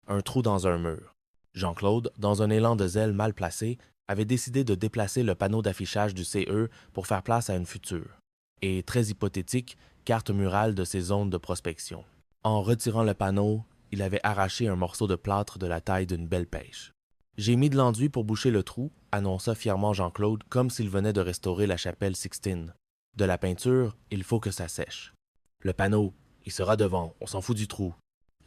un trou dans un mur. Jean-Claude, dans un élan de zèle mal placé, avait décidé de déplacer le panneau d'affichage du CE pour faire place à une future, et très hypothétique, carte murale de ses zones de prospection. En retirant le panneau, il avait arraché un morceau de plâtre de la taille d'une belle pêche. « J'ai mis de l'enduit pour boucher le trou », annonça fièrement Jean-Claude comme s'il venait de restaurer la chapelle Sixtine. « De la peinture, il faut que ça sèche. »« Le panneau, il sera devant, on s'en fout du trou. »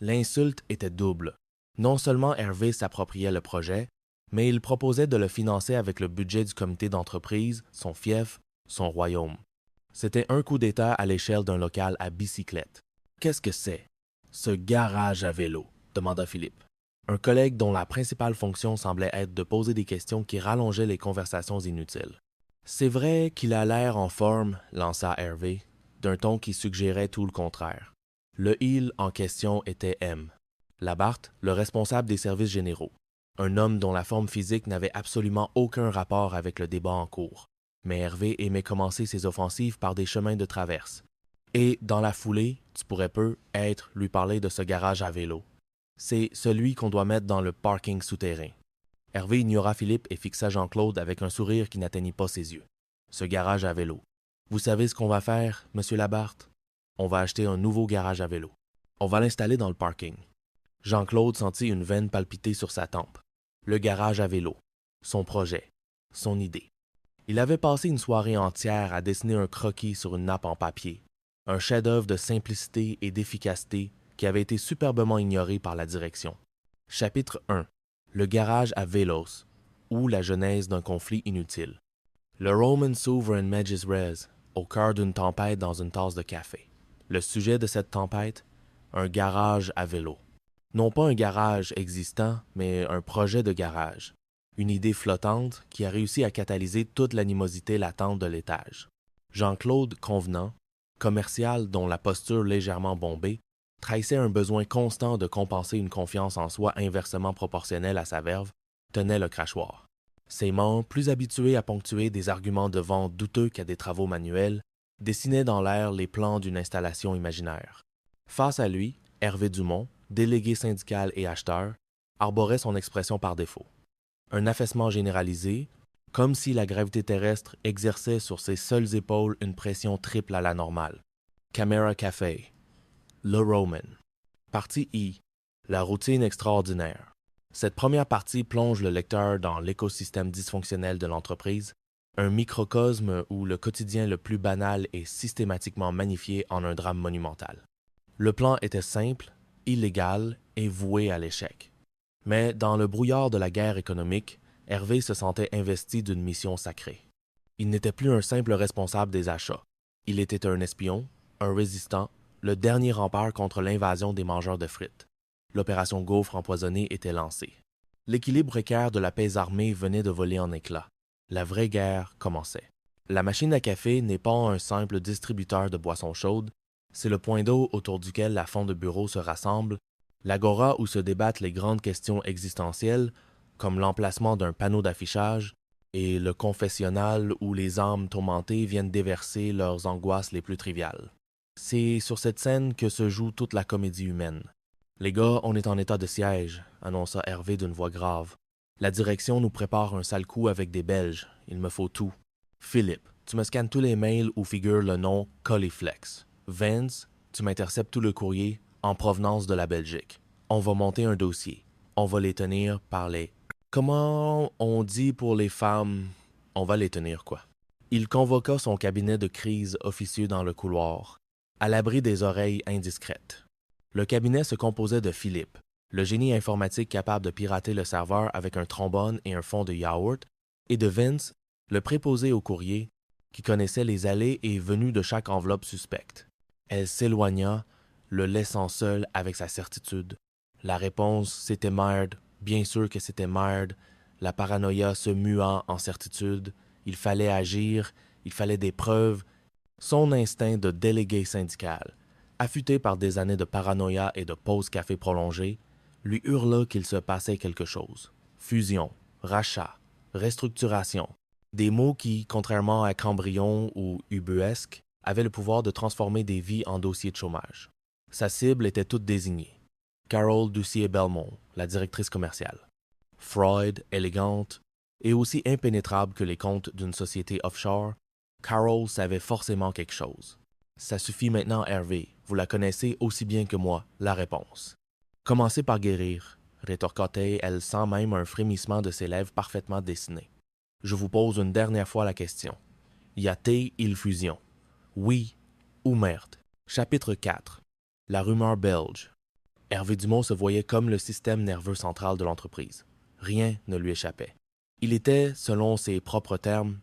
L'insulte était double. Non seulement Hervé s'appropriait le projet, mais il proposait de le financer avec le budget du comité d'entreprise, son fief, son royaume. C'était un coup d'État à l'échelle d'un local à bicyclette. « Qu'est-ce que c'est, ce garage à vélo? » demanda Philippe. Un collègue dont la principale fonction semblait être de poser des questions qui rallongeaient les conversations inutiles. « C'est vrai qu'il a l'air en forme, » lança Hervé, d'un ton qui suggérait tout le contraire. Le il en question était M. Labarthe, le responsable des services généraux. Un homme dont la forme physique n'avait absolument aucun rapport avec le débat en cours. Mais Hervé aimait commencer ses offensives par des chemins de traverse. Et, dans la foulée, tu pourrais peu lui parler de ce garage à vélo. C'est celui qu'on doit mettre dans le parking souterrain. Hervé ignora Philippe et fixa Jean-Claude avec un sourire qui n'atteignit pas ses yeux. Ce garage à vélo. Vous savez ce qu'on va faire, monsieur Labarthe? On va acheter un nouveau garage à vélo. On va l'installer dans le parking. Jean-Claude sentit une veine palpiter sur sa tempe. Le garage à vélo. Son projet. Son idée. Il avait passé une soirée entière à dessiner un croquis sur une nappe en papier. Un chef-d'œuvre de simplicité et d'efficacité qui avait été superbement ignoré par la direction. Chapitre 1. Le garage à vélos, ou la genèse d'un conflit inutile. Le Roman s'ouvre un Medjez Res, au cœur d'une tempête dans une tasse de café. Le sujet de cette tempête? Un garage à vélo. Non pas un garage existant, mais un projet de garage. Une idée flottante qui a réussi à catalyser toute l'animosité latente de l'étage. Jean-Claude Convenant, commercial dont la posture légèrement bombée, trahissait un besoin constant de compenser une confiance en soi inversement proportionnelle à sa verve, tenait le crachoir. Ses mains, plus habituées à ponctuer des arguments de vente douteux qu'à des travaux manuels, dessinaient dans l'air les plans d'une installation imaginaire. Face à lui, Hervé Dumont, délégué syndical et acheteur, arborait son expression par défaut. Un affaissement généralisé, comme si la gravité terrestre exerçait sur ses seules épaules une pression triple à la normale. Camera Café. Le Roman. Partie I. La routine extraordinaire. Cette première partie plonge le lecteur dans l'écosystème dysfonctionnel de l'entreprise, un microcosme où le quotidien le plus banal est systématiquement magnifié en un drame monumental. Le plan était simple, illégal et voué à l'échec. Mais dans le brouillard de la guerre économique, Hervé se sentait investi d'une mission sacrée. Il n'était plus un simple responsable des achats. Il était un espion, un résistant, le dernier rempart contre l'invasion des mangeurs de frites. L'opération Gaufre empoisonnée était lancée. L'équilibre précaire de la paix armée venait de voler en éclats. La vraie guerre commençait. La machine à café n'est pas un simple distributeur de boissons chaudes, c'est le point d'eau autour duquel la fonte de bureau se rassemble, l'agora où se débattent les grandes questions existentielles, comme l'emplacement d'un panneau d'affichage, et le confessionnal où les âmes tourmentées viennent déverser leurs angoisses les plus triviales. C'est sur cette scène que se joue toute la comédie humaine. « Les gars, on est en état de siège », annonça Hervé d'une voix grave. « La direction nous prépare un sale coup avec des Belges. Il me faut tout. Philippe, tu me scannes tous les mails où figure le nom Coliflex. Vance, tu m'interceptes tout le courrier en provenance de la Belgique. On va monter un dossier. On va les tenir par les... Comment on dit pour les femmes? On va les tenir, quoi. » Il convoqua son cabinet de crise officieux dans le couloir, à l'abri des oreilles indiscrètes. Le cabinet se composait de Philippe, le génie informatique capable de pirater le serveur avec un trombone et un fond de yaourt, et de Vince, le préposé au courrier, qui connaissait les allées et venues de chaque enveloppe suspecte. Elle s'éloigna, le laissant seul avec sa certitude. La réponse, c'était merde, bien sûr que c'était merde. La paranoïa se mua en certitude. Il fallait agir, il fallait des preuves. Son instinct de délégué syndical, affûté par des années de paranoïa et de pause café prolongée, lui hurla qu'il se passait quelque chose. Fusion, rachat, restructuration. Des mots qui, contrairement à Cambrion ou Ubuesque, avaient le pouvoir de transformer des vies en dossiers de chômage. Sa cible était toute désignée. Carole Ducier-Belmont, la directrice commerciale. Froide, élégante et aussi impénétrable que les comptes d'une société offshore, Carol savait forcément quelque chose. Ça suffit maintenant, Hervé. Vous la connaissez aussi bien que moi, la réponse. Commencez par guérir, rétorqua-t-elle sans même un frémissement de ses lèvres parfaitement dessinées. Je vous pose une dernière fois la question. Y a-t-il fusion? Oui ou merde? Chapitre 4. La rumeur belge. Hervé Dumont se voyait comme le système nerveux central de l'entreprise. Rien ne lui échappait. Il était, selon ses propres termes,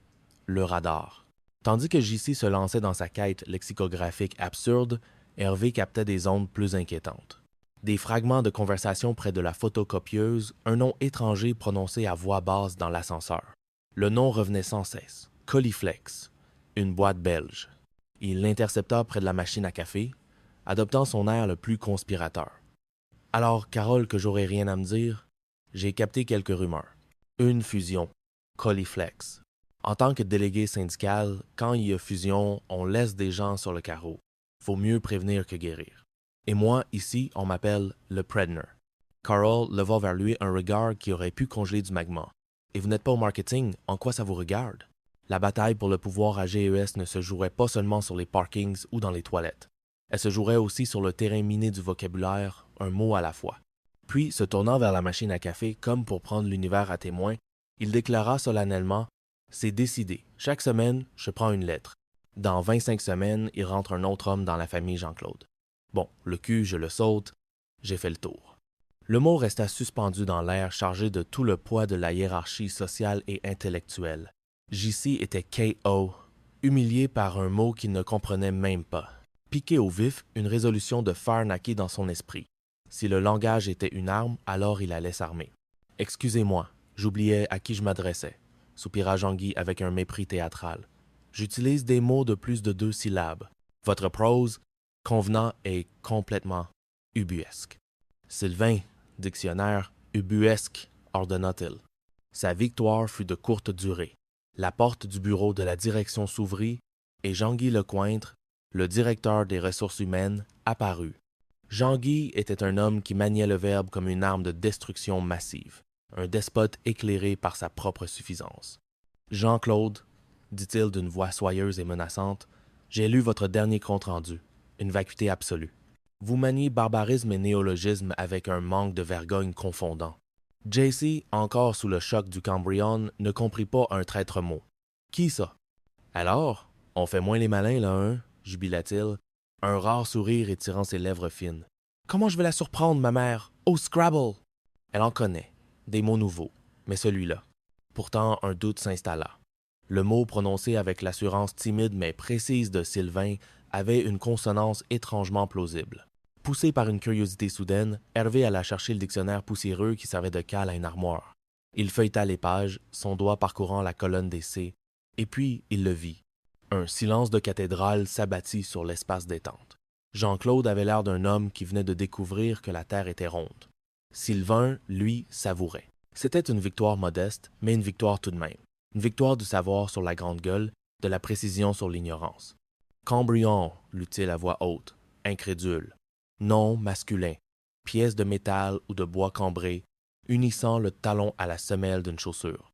le radar. Tandis que JC se lançait dans sa quête lexicographique absurde, Hervé captait des ondes plus inquiétantes. Des fragments de conversation près de la photocopieuse, un nom étranger prononcé à voix basse dans l'ascenseur. Le nom revenait sans cesse. Coliflex, une boîte belge. Il l'intercepta près de la machine à café, adoptant son air le plus conspirateur. Alors, Carole, que j'aurais rien à me dire, j'ai capté quelques rumeurs. Une fusion. Coliflex. En tant que délégué syndical, quand il y a fusion, on laisse des gens sur le carreau. Faut mieux prévenir que guérir. Et moi, ici, on m'appelle le Predner. Carol leva vers lui un regard qui aurait pu congeler du magma. Et vous n'êtes pas au marketing, en quoi ça vous regarde? La bataille pour le pouvoir à GES ne se jouerait pas seulement sur les parkings ou dans les toilettes. Elle se jouerait aussi sur le terrain miné du vocabulaire, un mot à la fois. Puis, se tournant vers la machine à café comme pour prendre l'univers à témoin, il déclara solennellement « C'est décidé. Chaque semaine, je prends une lettre. Dans 25 semaines, il rentre un autre homme dans la famille Jean-Claude. Bon, le cul, je le saute. J'ai fait le tour. » Le mot resta suspendu dans l'air, chargé de tout le poids de la hiérarchie sociale et intellectuelle. JC était KO, humilié par un mot qu'il ne comprenait même pas. Piqué au vif, une résolution de fer naquit dans son esprit. Si le langage était une arme, alors il allait s'armer. « Excusez-moi, j'oubliais à qui je m'adressais, » soupira Jean-Guy avec un mépris théâtral. « J'utilise des mots de plus de 2 syllabes. Votre prose, convenant, est complètement ubuesque. » « Sylvain, dictionnaire, ubuesque, ordonna-t-il. Sa victoire fut de courte durée. La porte du bureau de la direction s'ouvrit et Jean-Guy Lecointre, le directeur des ressources humaines, apparut. Jean-Guy était un homme qui maniait le verbe comme une arme de destruction massive, un despote éclairé par sa propre suffisance. « Jean-Claude, dit-il d'une voix soyeuse et menaçante, j'ai lu votre dernier compte-rendu, une vacuité absolue. Vous maniez barbarisme et néologisme avec un manque de vergogne confondant. JC, encore sous le choc du Cambrion, ne comprit pas un traître mot. Qui ça? Alors, on fait moins les malins, là, hein? Jubila-t-il, un rare sourire étirant ses lèvres fines. Comment je vais la surprendre, ma mère? Oh, Scrabble! Elle en connaît, des mots nouveaux, mais celui-là. Pourtant, un doute s'installa. Le mot prononcé avec l'assurance timide mais précise de Sylvain avait une consonance étrangement plausible. Poussé par une curiosité soudaine, Hervé alla chercher le dictionnaire poussiéreux qui servait de cale à une armoire. Il feuilleta les pages, son doigt parcourant la colonne des C, et puis il le vit. Un silence de cathédrale s'abattit sur l'espace détente. Jean-Claude avait l'air d'un homme qui venait de découvrir que la Terre était ronde. Sylvain, lui, savourait. C'était une victoire modeste, mais une victoire tout de même. Une victoire du savoir sur la grande gueule, de la précision sur l'ignorance. Cambrion, lut-il à voix haute, incrédule. Nom masculin, pièce de métal ou de bois cambré, unissant le talon à la semelle d'une chaussure.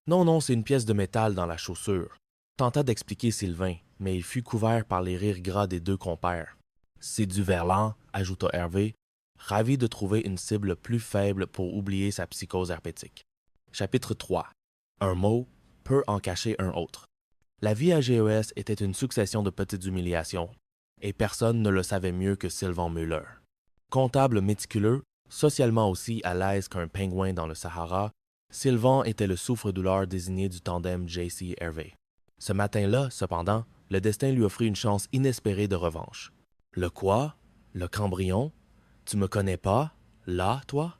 Non, c'est une pièce de métal dans la chaussure, tenta d'expliquer Sylvain, mais il fut couvert par les rires gras des 2 compères. C'est du verlan, ajouta Hervé, ravi de trouver une cible plus faible pour oublier sa psychose herpétique. Chapitre 3. Un mot peut en cacher un autre. La vie à GES était une succession de petites humiliations, et personne ne le savait mieux que Sylvain Müller. Comptable méticuleux, socialement aussi à l'aise qu'un pingouin dans le Sahara, Sylvain était le souffre-douleur désigné du tandem JC-Hervé. Ce matin-là, cependant, le destin lui offrit une chance inespérée de revanche. « Le quoi? Le Cambrion? Tu me connais pas? Là, toi? »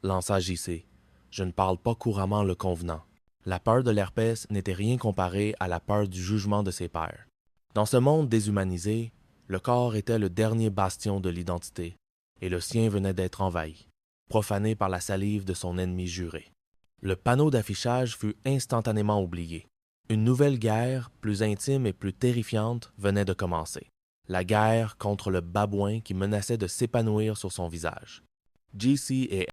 lança JC. « Je ne parle pas couramment le convenant. » La peur de l'herpès n'était rien comparée à la peur du jugement de ses pairs. Dans ce monde déshumanisé, le corps était le dernier bastion de l'identité, et le sien venait d'être envahi, profané par la salive de son ennemi juré. Le panneau d'affichage fut instantanément oublié. Une nouvelle guerre, plus intime et plus terrifiante, venait de commencer. La guerre contre le babouin qui menaçait de s'épanouir sur son visage. JC et